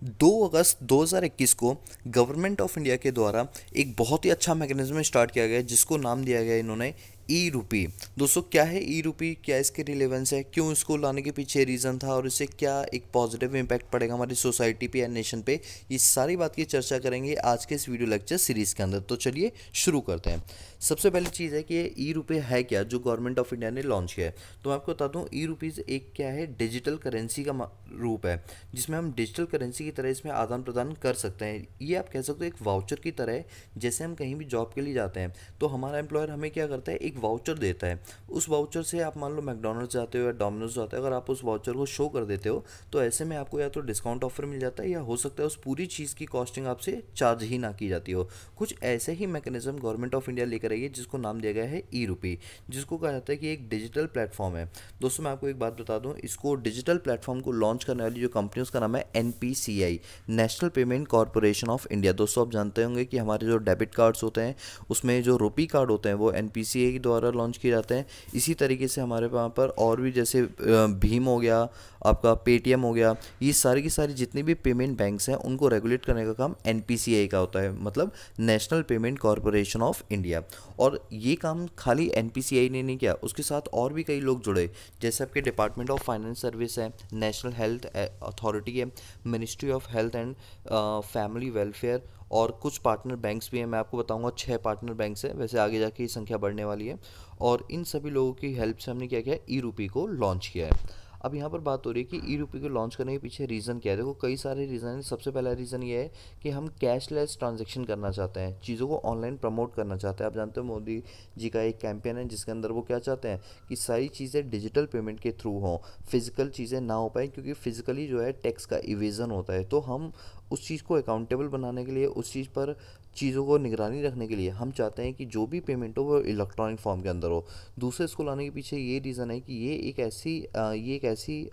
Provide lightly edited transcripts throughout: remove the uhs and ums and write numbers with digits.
2 अगस्त 2021 को government of India के द्वारा एक बहुत ही अच्छा मैकेनिज्म स्टार्ट किया गया है, जिसको नाम दिया गया है इन्होंने ई रूपी। दोस्तों, क्या है ई रूपी, क्या इसके रिलेवेंस है, क्यों इसको लाने के पीछे रीज़न था और इससे क्या एक पॉजिटिव इम्पैक्ट पड़ेगा हमारी सोसाइटी पे या नेशन पे, ये सारी बात की चर्चा करेंगे आज के इस वीडियो लेक्चर सीरीज़ के अंदर। तो चलिए शुरू करते हैं। सबसे पहली चीज़ है कि ये ई रुपये है क्या, जो गवर्नमेंट ऑफ इंडिया ने लॉन्च किया है। तो मैं आपको बता दूं, ई रुपीज़ एक क्या है, डिजिटल करेंसी का रूप है, जिसमें हम डिजिटल करेंसी की तरह इसमें आदान प्रदान कर सकते हैं। ये आप कह सकते हो एक वाउचर की तरह है। जैसे हम कहीं भी जॉब के लिए जाते हैं तो हमारा एम्प्लॉयर हमें क्या करता है, एक वाउचर देता है। उस वाउचर से आप मान लो मैकडोनल्ड्स जाते हो या डोमिनोज जाते हो, अगर आप उस वाउचर को शो कर देते हो तो ऐसे में आपको या तो डिस्काउंट ऑफर मिल जाता है, या हो सकता है उस पूरी चीज़ की कॉस्टिंग आपसे चार्ज ही ना की जाती हो। कुछ ऐसे ही मैकेनिज्म गवर्नमेंट ऑफ इंडिया लेकर आई है, जिसको नाम दिया गया है ई रुपी, जिसको कहा जाता है कि एक डिजिटल प्लेटफॉर्म है। दोस्तों, मैं आपको एक बात बता दूं, इसको डिजिटल प्लेटफॉर्म को लॉन्च करने वाली जो कंपनी, उसका नाम है NPCI, national payment corporation of India. दोस्तों, आप जानते होंगे कि हमारे जो डेबिट कार्ड्स होते हैं उसमें जो रुपी कार्ड होते हैं वो एनपीसीआई द्वारा लॉन्च किए जाते हैं। इसी तरीके से हमारे वहाँ पर और भी, जैसे भीम हो गया, आपका पेटीएम हो गया, ये सारी की सारी जितनी भी पेमेंट बैंक्स हैं उनको रेगुलेट करने का काम एनपीसीआई का होता है, मतलब national payment corporation of India. और ये काम खाली एनपीसीआई ने नहीं किया, उसके साथ और भी कई लोग जुड़े, जैसे आपके डिपार्टमेंट ऑफ फाइनेंस सर्विस है, नेशनल हेल्थ अथॉरिटी है, ministry of health and family welfare, और कुछ पार्टनर बैंक्स भी हैं। मैं आपको बताऊंगा 6 पार्टनर बैंक्स हैं, वैसे आगे जाके ये संख्या बढ़ने वाली है। और इन सभी लोगों की हेल्प से हमने क्या किया है, ई रुपी को लॉन्च किया है। अब यहाँ पर बात हो रही है कि ई रुपी को लॉन्च करने के पीछे रीज़न क्या है। देखो, कई सारे रीज़न हैं। सबसे पहला रीज़न ये है कि हम कैशलेस ट्रांजैक्शन करना चाहते हैं, चीज़ों को ऑनलाइन प्रमोट करना चाहते हैं। आप जानते हो मोदी जी का एक कैंपेन है जिसके अंदर वो क्या चाहते हैं कि सारी चीज़ें डिजिटल पेमेंट के थ्रू हों, फिजिकल चीज़ें ना हो पाए, क्योंकि फिजिकली जो है टैक्स का इवेज़न होता है। तो हम उस चीज़ को अकाउंटेबल बनाने के लिए, उस चीज़ पर चीज़ों को निगरानी रखने के लिए हम चाहते हैं कि जो भी पेमेंट हो वो इलेक्ट्रॉनिक फॉर्म के अंदर हो। दूसरे, इसको लाने के पीछे ये रीज़न है कि ये एक ऐसी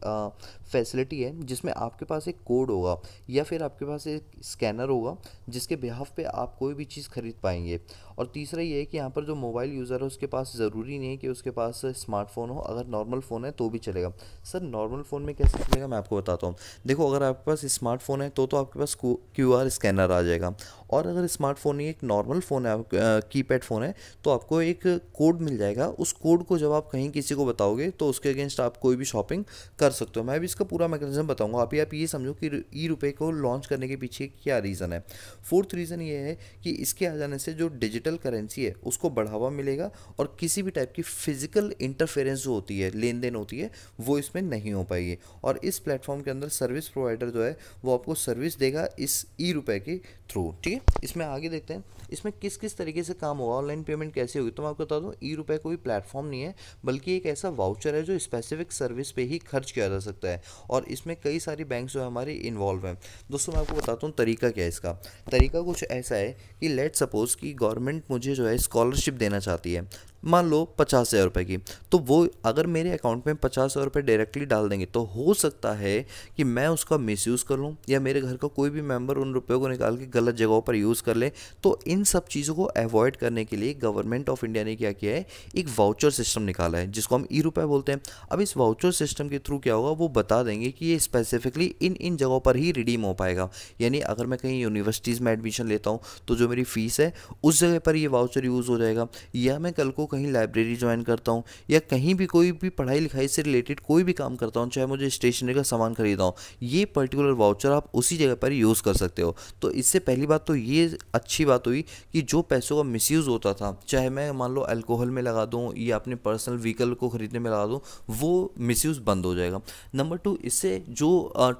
फैसिलिटी है जिसमें आपके पास एक कोड होगा या फिर आपके पास एक स्कैनर होगा, जिसके बिहाफ पे आप कोई भी चीज़ खरीद पाएंगे। और तीसरा ये है कि यहाँ पर जो मोबाइल यूज़र है उसके पास ज़रूरी नहीं है कि उसके पास स्मार्टफोन हो, अगर नॉर्मल फ़ोन है तो भी चलेगा। सर, नॉर्मल फ़ोन में कैसे चलेगा, मैं आपको बताता हूँ। देखो, अगर आपके पास स्मार्टफोन है तो आपके पास क्यूआर स्कैनर आ जाएगा। और अगर स्मार्टफोन नहीं, एक नॉर्मल फ़ोन है, कीपैड फ़ोन है, तो आपको एक कोड मिल जाएगा। उस कोड को जब आप कहीं किसी को बताओगे तो उसके अगेंस्ट आप कोई भी शॉपिंग कर सकते हो। मैं भी इसका पूरा मैकेनिज्म बताऊंगा। आप ये समझो कि ई रुपये को लॉन्च करने के पीछे क्या रीज़न है। फोर्थ रीज़न ये है कि इसके आ जाने से जो डिजिटल करेंसी है उसको बढ़ावा मिलेगा, और किसी भी टाइप की फिजिकल इंटरफेरेंस जो होती है, लेन देन होती है, वो इसमें नहीं हो पाएगी। और इस प्लेटफॉर्म के अंदर सर्विस प्रोवाइडर जो है वो आपको सर्विस देगा इस ई रुपये के थ्रू। ठीक है, इसमें आगे देखते हैं इसमें किस किस तरीके से काम होगा, ऑनलाइन पेमेंट कैसे होगी। तो मैं आपको बता दूं, ई रुपये कोई प्लेटफॉर्म नहीं है, बल्कि एक ऐसा वाउचर है जो स्पेसिफिक सर्विस पे ही खर्च किया जा सकता है। और इसमें कई सारी बैंक्स जो है हमारी इन्वॉल्व हैं। दोस्तों, मैं आपको बताता हूँ तरीका क्या है इसका। तरीका कुछ ऐसा है कि लेट सपोज कि गवर्नमेंट मुझे जो है स्कॉलरशिप देना चाहती है, मान लो 50,000 रुपये की। तो वो अगर मेरे अकाउंट में 50,000 रुपये डायरेक्टली डाल देंगे तो हो सकता है कि मैं उसका मिसयूज़ कर लूँ, या मेरे घर का कोई भी मेंबर उन रुपयों को निकाल के गलत जगहों पर यूज़ कर ले। तो इन सब चीज़ों को अवॉइड करने के लिए गवर्नमेंट ऑफ इंडिया ने क्या किया है, एक वाउचर सिस्टम निकाला है जिसको हम ई रुपये बोलते हैं। अब इस वाउचर सिस्टम के थ्रू क्या होगा, वो बता देंगे कि ये स्पेसिफिकली इन इन जगहों पर ही रिडीम हो पाएगा। यानी अगर मैं कहीं यूनिवर्सिटीज़ में एडमिशन लेता हूँ तो जो मेरी फ़ीस है उस जगह पर ये वाउचर यूज़ हो जाएगा। या मैं कल को कहीं लाइब्रेरी ज्वाइन करता हूँ, या कहीं भी कोई भी पढ़ाई लिखाई से रिलेटेड कोई भी काम करता हूँ, चाहे मुझे स्टेशनरी का सामान खरीदा हो, ये पर्टिकुलर वाउचर आप उसी जगह पर यूज़ कर सकते हो। तो इससे पहली बात तो ये अच्छी बात हुई कि जो पैसों का मिसयूज़ होता था, चाहे मैं मान लो अल्कोहल में लगा दूँ या अपने पर्सनल व्हीकल को खरीदने में लगा दूँ, वो मिसयूज़ बंद हो जाएगा। नंबर 2, इससे जो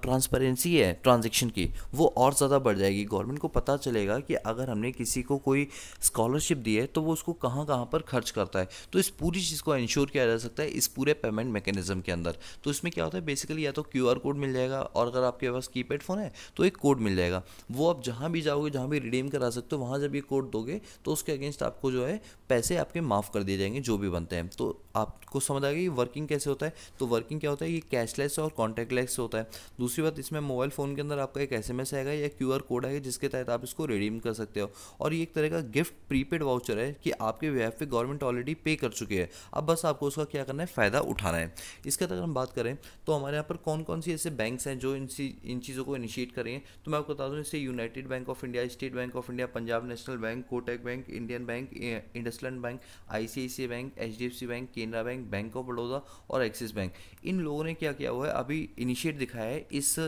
ट्रांसपेरेंसी है ट्रांजेक्शन की, वो और ज़्यादा बढ़ जाएगी। गवर्नमेंट को पता चलेगा कि अगर हमने किसी को कोई स्कॉलरशिप दी है तो वो उसको कहाँ कहाँ पर खर्च करता है। तो इस पूरी चीज़ को इंश्योर किया जा सकता है इस पूरे पेमेंट मैकेनिज्म के अंदर। तो इसमें क्या होता है, बेसिकली या तो क्यूआर कोड मिल जाएगा, और अगर आपके पास कीपैड फ़ोन है तो एक कोड मिल जाएगा। वो आप जहाँ भी जाओगे, जहाँ भी रिडीम करा सकते हो, वहाँ जब ये कोड दोगे तो उसके अगेंस्ट आपको जो है पैसे आपके माफ़ कर दिए जाएंगे जो भी बनते हैं। तो आपको समझ आ गई वर्किंग कैसे होता है। तो वर्किंग क्या होता है, ये कैशलेस और कॉन्टैक्टलेस होता है। दूसरी बात, इसमें मोबाइल फ़ोन के अंदर आपका एक एसएमएस आएगा या क्यूआर कोड आएगा जिसके तहत आप इसको रिडीम कर सकते हो। और ये एक तरह का गिफ्ट प्रीपेड वाउचर है कि आपके बिहाफ पे गवर्नमेंट ऑलरेडी पे कर चुकी है, अब बस आपको उसका क्या करना है, फ़ायदा उठाना है। इसके अगर हम बात करें तो हमारे यहाँ पर कौन कौन सी ऐसे बैंक्स हैं जो इन चीज़ों को इनिशिएट करें, तो मैं आपको बता दूं, इससे United bank of India, state bank of India, Punjab national bank, Kotak bank, Indian bank, IndusInd bank, ICICI bank, HDFC bank, Canara bank, bank of Baroda और एक्सिस बैंक, इन लोगों ने क्या किया हुआ है, अभी इनिशिएट दिखाया है इस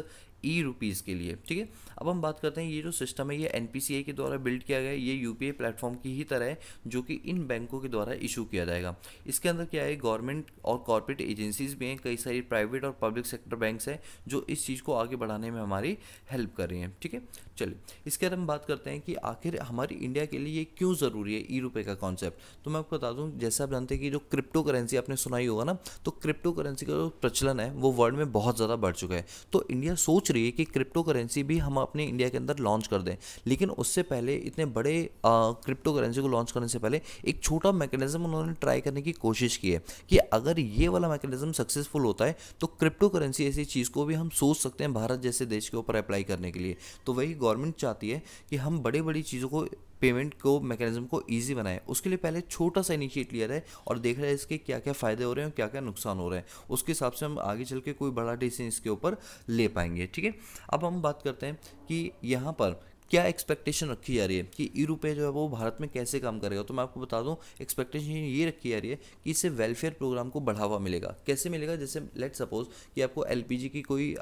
ई रुपीज़ के लिए। ठीक है, अब हम बात करते हैं, ये जो सिस्टम है ये एनपीसीआई के द्वारा बिल्ड किया गया है। ये यूपीआई प्लेटफॉर्म की ही तरह है जो कि इन बैंकों के द्वारा इशू किया जाएगा। इसके अंदर क्या है, गवर्नमेंट और कॉर्पोरेट एजेंसीज भी हैं, कई सारी प्राइवेट और पब्लिक सेक्टर बैंक्स हैं जो इस चीज़ को आगे बढ़ाने में हमारी हेल्प कर रही हैं। ठीक है, चलिए इसके बाद हम बात करते हैं कि आखिर हमारी इंडिया के लिए ये क्यों ज़रूरी है ई रुपये का कॉन्सेप्ट। तो मैं आपको बता दूं, जैसा आप जानते हैं कि जो क्रिप्टो करेंसी आपने सुनाई होगा ना, तो क्रिप्टो करेंसी का जो प्रचलन है वो वर्ल्ड में बहुत ज़्यादा बढ़ चुका है। तो इंडिया सोच रही है कि क्रिप्टो करेंसी भी हम अपने इंडिया के अंदर लॉन्च कर दें, लेकिन उससे पहले इतने बड़े क्रिप्टो करेंसी को लॉन्च करने से पहले एक छोटा मैकेनिज्म उन्होंने ट्राई करने की कोशिश की है कि अगर ये वाला मैकेनिज्म सक्सेसफुल होता है तो क्रिप्टो करेंसी ऐसी चीज़ को भी हम सोच सकते हैं भारत जैसे देश के ऊपर अप्लाई करने के लिए। तो वही गवर्नमेंट चाहती है कि हम बड़ी बड़ी चीज़ों को, पेमेंट को, मैकेनिज्म को इजी बनाएं। उसके लिए पहले छोटा सा इनिशिएट लिया जाए और देख रहे हैं इसके क्या क्या फ़ायदे हो रहे हैं और क्या क्या नुकसान हो रहे हैं, उसके हिसाब से हम आगे चल के कोई बड़ा डिसीजन इसके ऊपर ले पाएंगे। ठीक है, अब हम बात करते हैं कि यहाँ पर क्या एक्सपेक्टेशन रखी जा रही है कि ई रुपये जो है वो भारत में कैसे काम करेगा। तो मैं आपको बता दूं, एक्सपेक्टेशन ये रखी जा रही है कि इससे वेलफेयर प्रोग्राम को बढ़ावा मिलेगा। कैसे मिलेगा, जैसे लेट सपोज कि आपको एलपीजी की कोई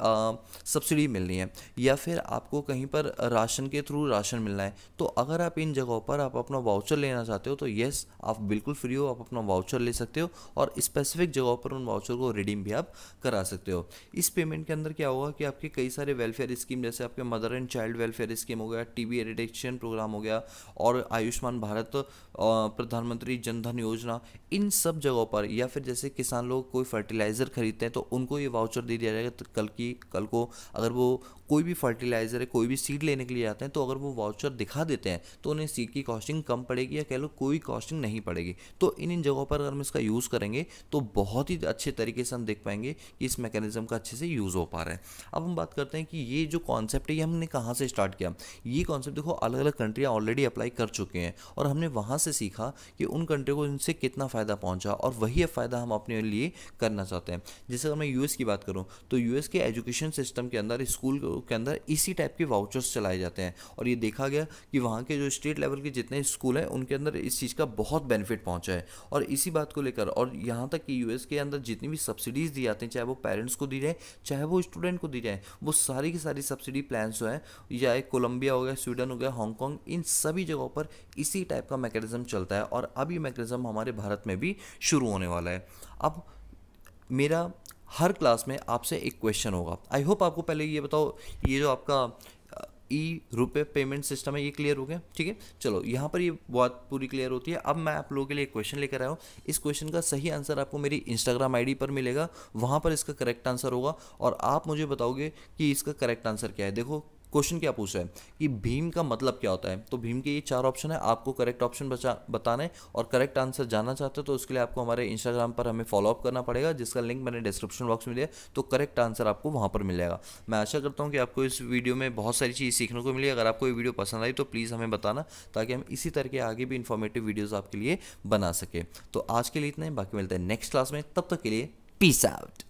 सब्सिडी मिलनी है या फिर आपको कहीं पर राशन के थ्रू राशन मिलना है, तो अगर आप इन जगहों पर आप अपना वाउचर लेना चाहते हो तो येस, आप बिल्कुल फ्री हो, आप अपना वाउचर ले सकते हो और स्पेसिफिक जगहों पर उन वाउचर को रिडीम भी आप करा सकते हो। इस पेमेंट के अंदर क्या होगा कि आपके कई सारे वेलफेयर स्कीम, जैसे आपके mother and child welfare scheme हो गया, टीबी एरिडिक्शन प्रोग्राम हो गया और आयुष्मान भारत, प्रधानमंत्री जन धन योजना, इन सब जगहों पर, या फिर जैसे किसान लोग कोई फर्टिलाइज़र खरीदते हैं तो उनको ये वाउचर दे दिया जाएगा। तो कल को अगर वो कोई भी फर्टिलाइज़र है, कोई भी सीड लेने के लिए आते हैं, तो अगर वो वाउचर दिखा देते हैं तो उन्हें सीड की कॉस्टिंग कम पड़ेगी या कह लो कोई कॉस्टिंग नहीं पड़ेगी। तो इन जगहों पर अगर हम इसका यूज़ करेंगे तो बहुत ही अच्छे तरीके से हम देख पाएंगे कि इस मैकेनिज्म का अच्छे से यूज़ हो पा रहा है। अब हम बात करते हैं कि ये जो कॉन्सेप्ट है ये हमने कहाँ से स्टार्ट किया। ये कॉन्सेप्ट देखो अलग अलग कंट्रियाँ ऑलरेडी अप्लाई कर चुके हैं और हमने वहाँ से सीखा कि उन कंट्री को इनसे कितना फ़ायदा पहुँचा और वही फ़ायदा हम अपने लिए करना चाहते हैं। जैसे अगर मैं यूएस की बात करूँ तो यूएस के एजुकेशन सिस्टम के अंदर, स्कूल के अंदर इसी टाइप के वाउचर्स चलाए जाते हैं और ये देखा गया कि वहाँ के जो स्टेट लेवल के जितने स्कूल हैं उनके अंदर इस चीज़ का बहुत बेनिफिट पहुँचा है। और इसी बात को लेकर, और यहाँ तक कि यूएस के अंदर जितनी भी सब्सिडीज़ दी जाती हैं, चाहे वो पेरेंट्स को दी जाए चाहे वो स्टूडेंट को दी जाए, वो सारी की सारी सब्सिडी प्लान्स जो है, या कोलंबिया हो गया, स्वीडन हो गया, हांगकॉन्ग, इन सभी जगहों पर इसी टाइप का मैकेनिज्म चलता है और अब ये मैकेनिज्म हमारे भारत में भी शुरू होने वाला है। अब मेरा हर क्लास में आपसे एक क्वेश्चन होगा। आई होप आपको पहले ये बताओ, ये जो आपका ई रुपये पेमेंट सिस्टम है ये क्लियर हो गया। ठीक है, चलो यहाँ पर ये बात पूरी क्लियर होती है। अब मैं आप लोगों के लिए एक क्वेश्चन लेकर आया हूँ। इस क्वेश्चन का सही आंसर आपको मेरी इंस्टाग्राम आईडी पर मिलेगा, वहाँ पर इसका करेक्ट आंसर होगा और आप मुझे बताओगे कि इसका करेक्ट आंसर क्या है। देखो क्वेश्चन क्या पूछ रहा है कि भीम का मतलब क्या होता है। तो भीम के ये 4 ऑप्शन है, आपको करेक्ट ऑप्शन बताना है और करेक्ट आंसर जानना चाहते हो तो उसके लिए आपको हमारे इंस्टाग्राम पर हमें फॉलो अप करना पड़ेगा, जिसका लिंक मैंने डिस्क्रिप्शन बॉक्स में दिया है। तो करेक्ट आंसर आपको वहाँ पर मिल जाएगा। मैं आशा करता हूँ कि आपको इस वीडियो में बहुत सारी चीज़ सीखने को मिली। अगर आपको ये वीडियो पसंद आई तो प्लीज़ हमें बताना, ताकि हम इसी तरह के आगे भी इन्फॉर्मेटिव वीडियोज़ आपके लिए बना सकें। तो आज के लिए इतना ही, बाकी मिलते हैं नेक्स्ट क्लास में। तब तक के लिए पीस आउट।